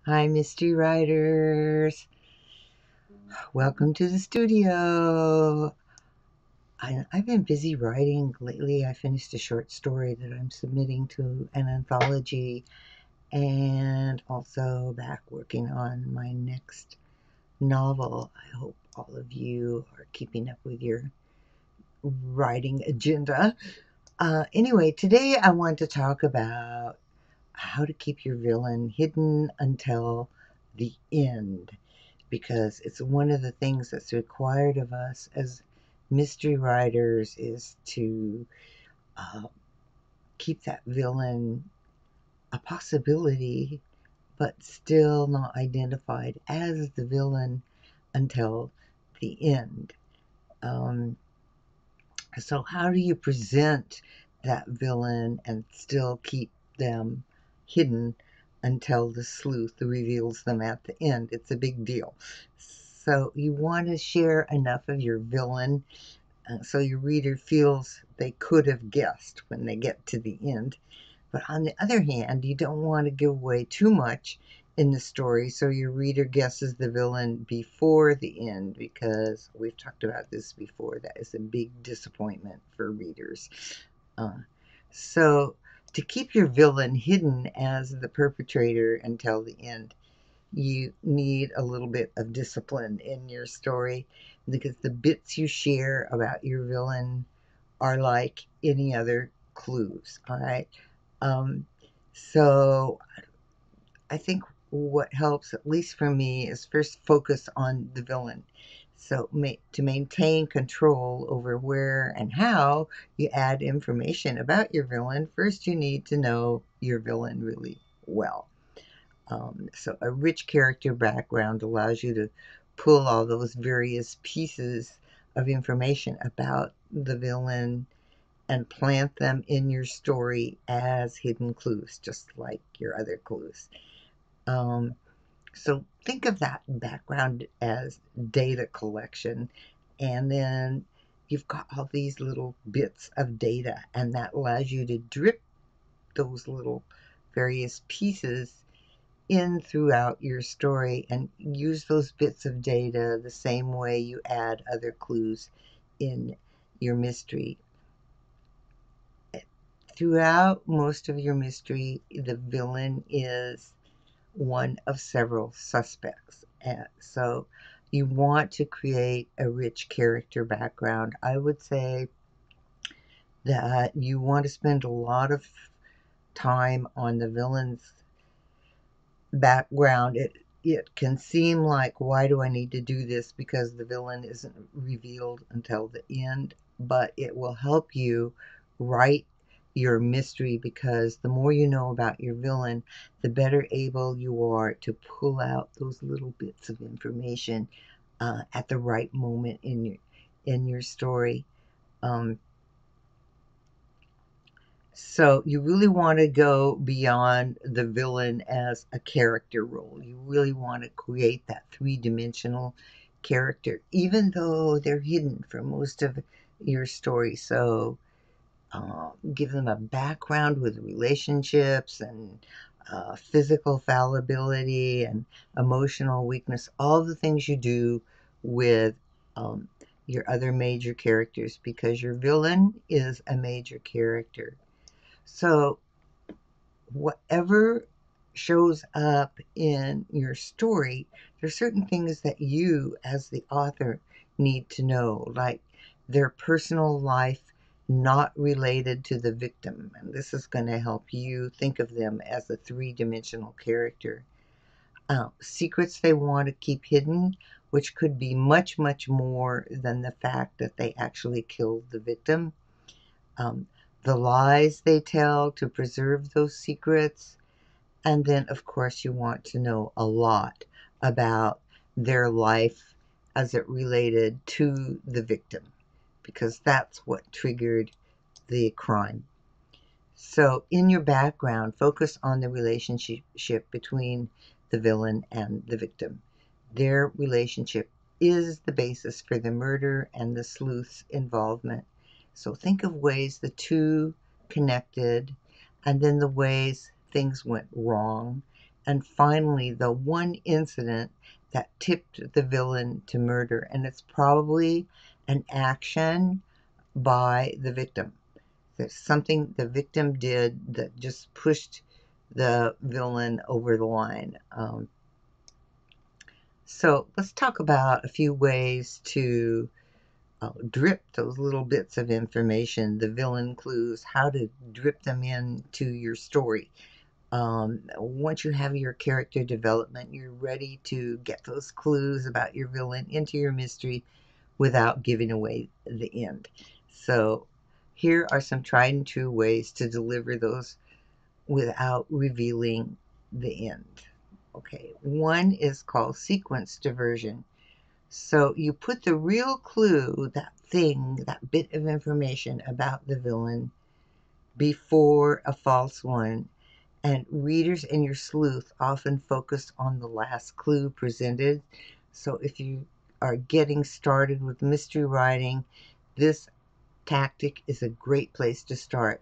Hi, mystery writers. Welcome to the studio. I've been busy writing lately. I finished a short story that I'm submitting to an anthology, and also back working on my next novel. I hope all of you are keeping up with your writing agenda. Anyway, today I want to talk about how to keep your villain hidden until the end, because it's one of the things that's required of us as mystery writers is to uh, keep that villain a possibility, but still not identified as the villain until the end. Um, so, how do you present that villain and still keep them hidden until the sleuth reveals them at the end? It's a big deal. So, you want to share enough of your villain so your reader feels they could have guessed when they get to the end. But on the other hand, you don't want to give away too much in the story so your reader guesses the villain before the end, because we've talked about this before. That is a big disappointment for readers. Uh, so, to keep your villain hidden as the perpetrator until the end, you need a little bit of discipline in your story, because the bits you share about your villain are like any other clues. All right. Um, so I think what helps, at least for me, is first focus on the villain. So to maintain control over where and how you add information about your villain, first you need to know your villain really well. So a rich character background allows you to pull all those various pieces of information about the villain and plant them in your story as hidden clues, just like your other clues. Um, so think of that background as data collection, and then you've got all these little bits of data, and that allows you to drip those little various pieces in throughout your story and use those bits of data the same way you add other clues in your mystery. Throughout most of your mystery, the villain is one of several suspects. So you want to create a rich character background. I would say that you want to spend a lot of time on the villain's background. It can seem like, why do I need to do this? Because the villain isn't revealed until the end, but it will help you write your mystery, because the more you know about your villain, the better able you are to pull out those little bits of information at the right moment in your story. Um, So you really want to go beyond the villain as a character role. You really want to create that three-dimensional character, even though they're hidden for most of your story. So give them a background with relationships and physical fallibility and emotional weakness, all the things you do with um, your other major characters, because your villain is a major character. So, whatever shows up in your story, there's certain things that you, as the author, need to know, like their personal life not related to the victim. And this is going to help you think of them as a three-dimensional character. Secrets they want to keep hidden, which could be much, much more than the fact that they actually killed the victim. Um, the lies they tell to preserve those secrets. And then, of course, you want to know a lot about their life as it related to the victim, because that's what triggered the crime. So, in your background, focus on the relationship between the villain and the victim. Their relationship is the basis for the murder and the sleuth's involvement. So, think of ways the two connected, and then the ways things went wrong, and finally the one incident that tipped the villain to murder. And it's probably an action by the victim. There's something the victim did that just pushed the villain over the line. So let's talk about a few ways to drip those little bits of information, the villain clues, how to drip them into your story. Once you have your character development, you're ready to get those clues about your villain into your mystery without giving away the end. So here are some tried and true ways to deliver those without revealing the end. Okay, one is called sequence diversion. So you put the real clue, that thing, that bit of information about the villain before a false one, and readers and your sleuth often focus on the last clue presented. So if you are getting started with mystery writing, this tactic is a great place to start.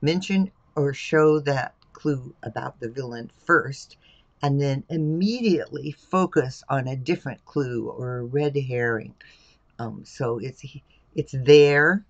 Mention or show that clue about the villain first, and then immediately focus on a different clue or a red herring. So it's there,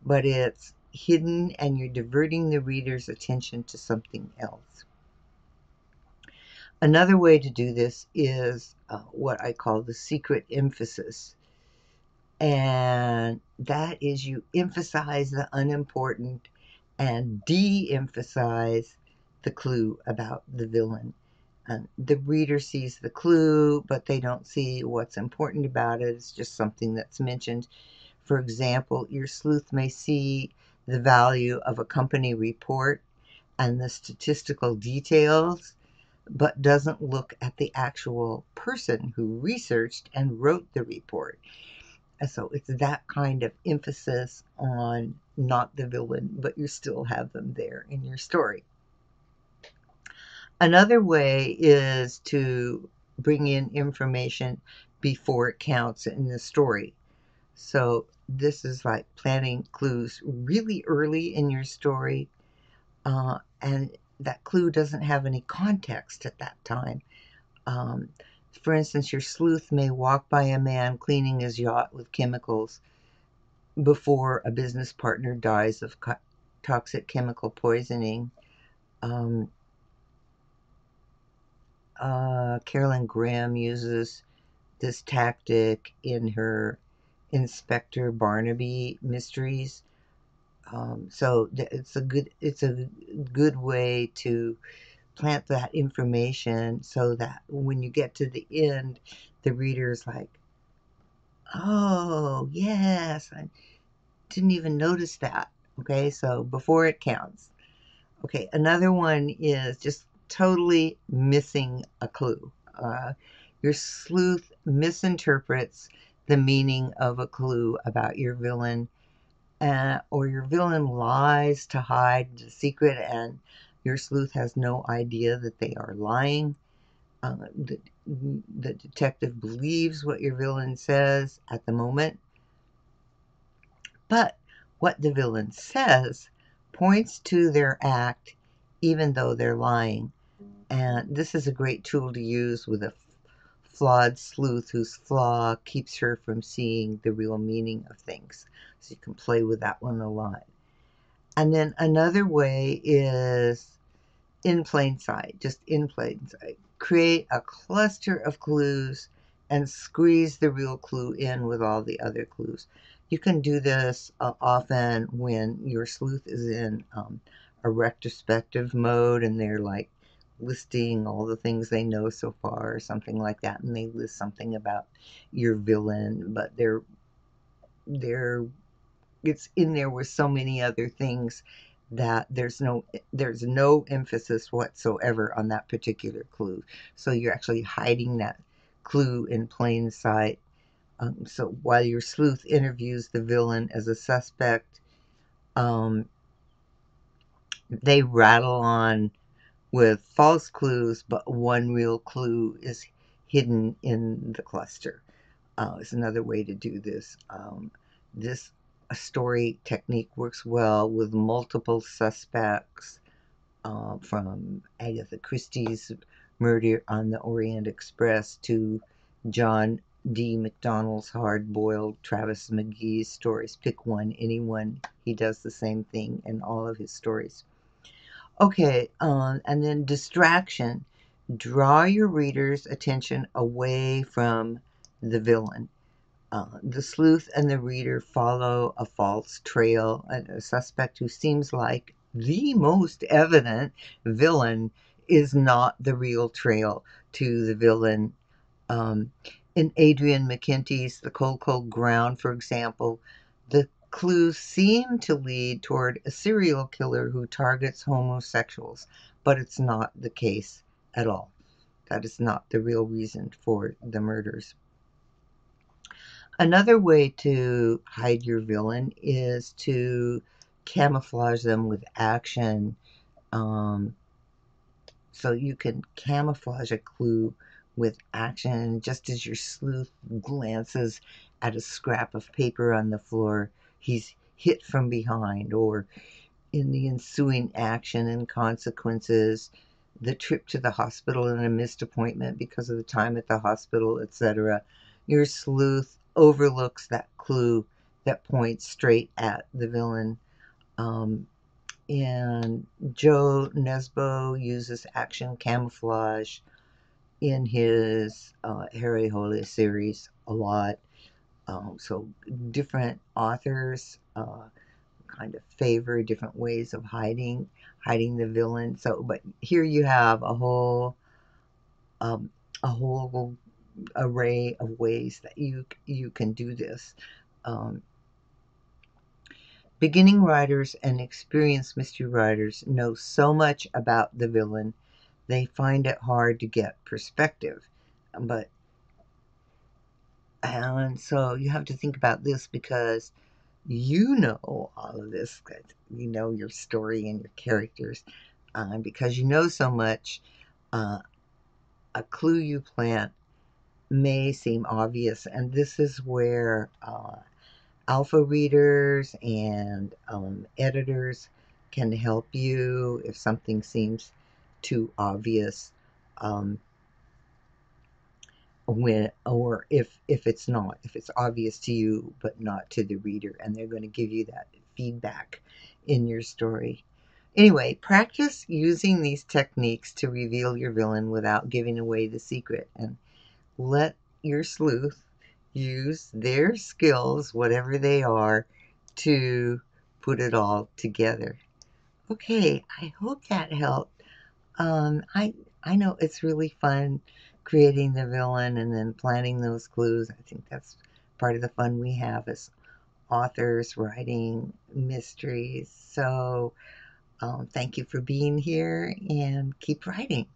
but it's hidden, and you're diverting the reader's attention to something else. Another way to do this is what I call the secret emphasis. And that is, you emphasize the unimportant and de-emphasize the clue about the villain. The reader sees the clue, but they don't see what's important about it. It's just something that's mentioned. For example, your sleuth may see the value of a company report and the statistical details, but doesn't look at the actual person who researched and wrote the report. And so it's that kind of emphasis on not the villain, but you still have them there in your story. Another way is to bring in information before it counts in the story. So this is like planting clues really early in your story, and that clue doesn't have any context at that time. Um, for instance, your sleuth may walk by a man cleaning his yacht with chemicals before a business partner dies of toxic chemical poisoning. Um, Carolyn Graham uses this tactic in her Inspector Barnaby mysteries. So it's a good way to plant that information so that when you get to the end, the reader's like, oh yes, I didn't even notice that. Okay, so before it counts. Okay, another one is just totally missing a clue. Your sleuth misinterprets the meaning of a clue about your villain, or your villain lies to hide the secret, and your sleuth has no idea that they are lying. The detective believes what your villain says at the moment, but what the villain says points to their act even though they're lying. And this is a great tool to use with a flawed sleuth whose flaw keeps her from seeing the real meaning of things. So you can play with that one a lot. And then another way is in plain sight, just in plain sight. Create a cluster of clues and squeeze the real clue in with all the other clues. You can do this often when your sleuth is in a retrospective mode and they're like listing all the things they know so far or something like that, and they list something about your villain, but they're it's in there with so many other things that there's no emphasis whatsoever on that particular clue. So you're actually hiding that clue in plain sight. So while your sleuth interviews the villain as a suspect, um, they rattle on with false clues, but one real clue is hidden in the cluster. Is another way to do this. This story technique works well with multiple suspects, from Agatha Christie's Murder on the Orient Express to John D. McDonnell's hard-boiled Travis McGee's stories. Pick one, anyone. He does the same thing in all of his stories. Okay, and then distraction. Draw your reader's attention away from the villain. The sleuth and the reader follow a false trail, a suspect who seems like the most evident villain is not the real trail to the villain. In Adrian McKenty's The Cold, Cold Ground, for example, the clues seem to lead toward a serial killer who targets homosexuals, but it's not the case at all. That is not the real reason for the murders. Another way to hide your villain is to camouflage them with action. So you can camouflage a clue with action. Just as your sleuth glances at a scrap of paper on the floor, he's hit from behind, or in the ensuing action and consequences, the trip to the hospital and a missed appointment because of the time at the hospital, etc. Your sleuth overlooks that clue that points straight at the villain. And Joe Nesbo uses action camouflage in his Harry Hole series a lot. So different authors kind of favor different ways of hiding the villain. So, but here you have um, a whole array of ways that you can do this. Um, Beginning writers and experienced mystery writers know so much about the villain, they find it hard to get perspective. But and so you have to think about this because you know all of this. You know your story and your characters. Because you know so much, uh, a clue you plant may seem obvious, and this is where alpha readers and editors can help you if something seems too obvious, um, or if it's not, if it's obvious to you but not to the reader, and they're going to give you that feedback in your story. Anyway, practice using these techniques to reveal your villain without giving away the secret, and let your sleuth use their skills, whatever they are, to put it all together. Okay, I hope that helped. I know it's really fun creating the villain and then planning those clues. I think that's part of the fun we have as authors writing mysteries. So thank you for being here and keep writing.